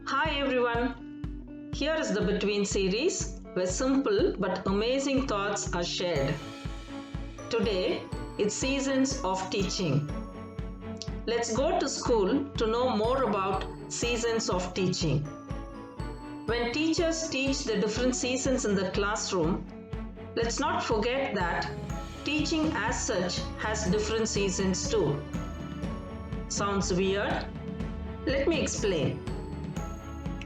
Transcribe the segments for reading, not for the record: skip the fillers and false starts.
Hi everyone, here is the Between series where simple but amazing thoughts are shared. Today, it's Seasons of Teaching. Let's go to school to know more about seasons of teaching. When teachers teach the different seasons in the classroom, let's not forget that teaching as such has different seasons too. Sounds weird? Let me explain.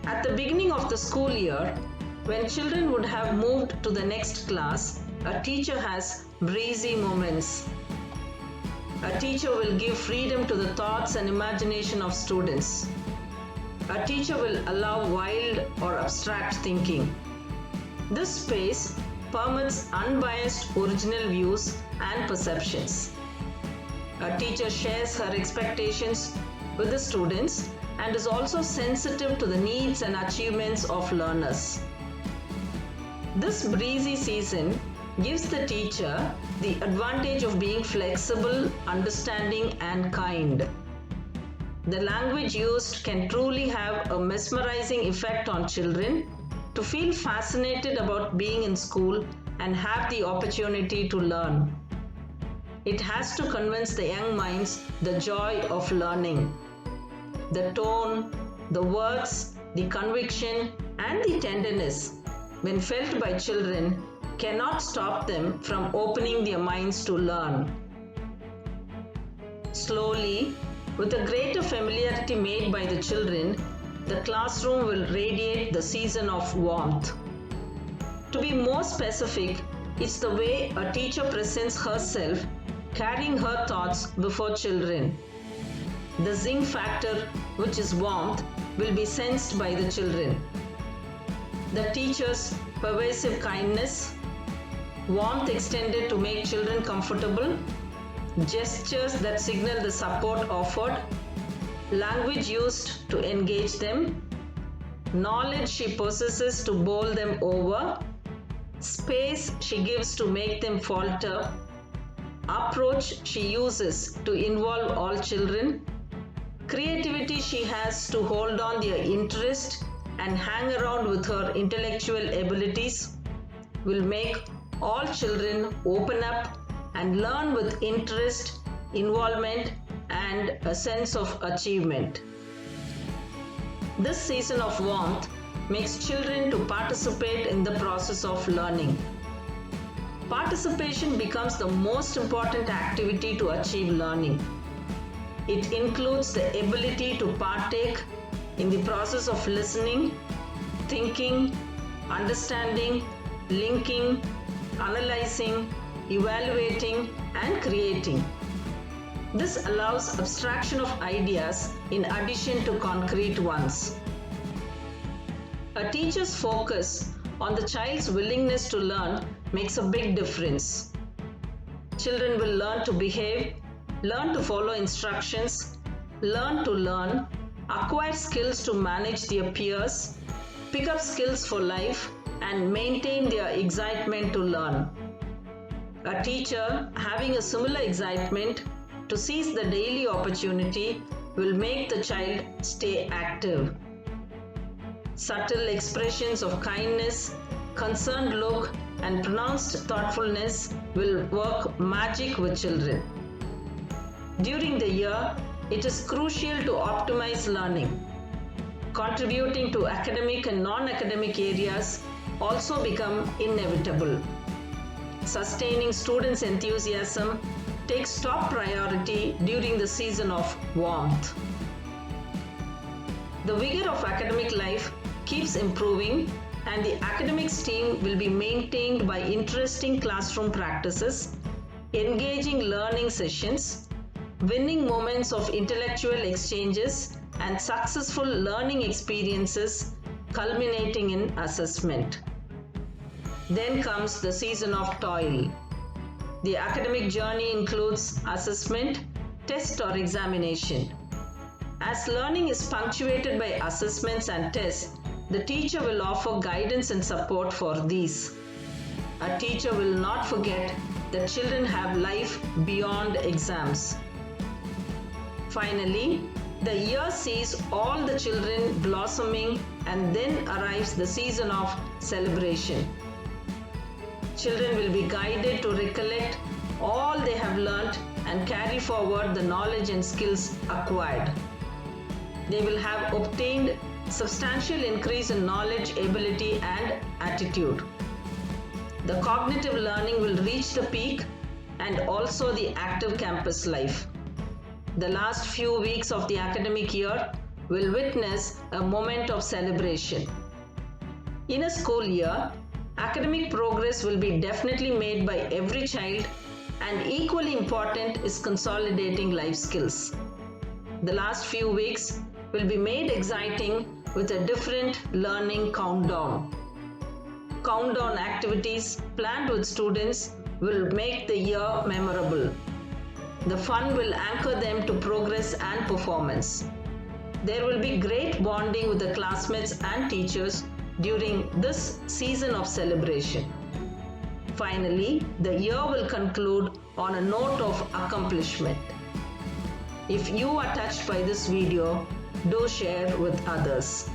At the beginning of the school year, when children would have moved to the next class, a teacher has breezy moments. A teacher will give freedom to the thoughts and imagination of students. A teacher will allow wild or abstract thinking. This space permits unbiased original views and perceptions. A teacher shares her expectations with the students and is also sensitive to the needs and achievements of learners. This breezy season gives the teacher the advantage of being flexible, understanding, and kind. The language used can truly have a mesmerizing effect on children to feel fascinated about being in school and have the opportunity to learn. It has to convince the young minds the joy of learning. The tone, the words, the conviction, and the tenderness, when felt by children, cannot stop them from opening their minds to learn. Slowly, with a greater familiarity made by the children, the classroom will radiate the season of warmth. To be more specific, it's the way a teacher presents herself, carrying her thoughts before children. The zing factor, which is warmth, will be sensed by the children. The teacher's pervasive kindness, warmth extended to make children comfortable, gestures that signal the support offered, language used to engage them, knowledge she possesses to bowl them over, space she gives to make them falter, approach she uses to involve all children, creativity she has to hold on their interest and hang around with her intellectual abilities will make all children open up and learn with interest, involvement, and a sense of achievement. This season of warmth makes children to participate in the process of learning. Participation becomes the most important activity to achieve learning. It includes the ability to partake in the process of listening, thinking, understanding, linking, analyzing, evaluating, and creating. This allows abstraction of ideas in addition to concrete ones. A teacher's focus on the child's willingness to learn makes a big difference. Children will learn to behave, learn to follow instructions, learn to learn, acquire skills to manage their peers, pick up skills for life, and maintain their excitement to learn. A teacher having a similar excitement to seize the daily opportunity will make the child stay active. Subtle expressions of kindness, concerned look, and pronounced thoughtfulness will work magic with children. During the year, it is crucial to optimize learning. Contributing to academic and non-academic areas also become inevitable. Sustaining students' enthusiasm takes top priority during the season of warmth. The vigor of academic life keeps improving, and the academics team will be maintained by interesting classroom practices, engaging learning sessions, winning moments of intellectual exchanges, and successful learning experiences culminating in assessment. Then comes the season of toil. The academic journey includes assessment, test or examination. As learning is punctuated by assessments and tests, the teacher will offer guidance and support for these. A teacher will not forget that children have life beyond exams. Finally, The year sees all the children blossoming, and then arrives the season of celebration. Children will be guided to recollect all they have learnt and carry forward the knowledge and skills acquired. They will have obtained substantial increase in knowledge, ability, and attitude. The cognitive learning will reach the peak, and also the active campus life. The last few weeks of the academic year will witness a moment of celebration. In a school year, academic progress will be definitely made by every child, and equally important is consolidating life skills. The last few weeks will be made exciting with a different learning countdown. Countdown activities planned with students will make the year memorable. The fun will anchor them to progress and performance. There will be great bonding with the classmates and teachers during this season of celebration. Finally, the year will conclude on a note of accomplishment. If you are touched by this video, do share with others.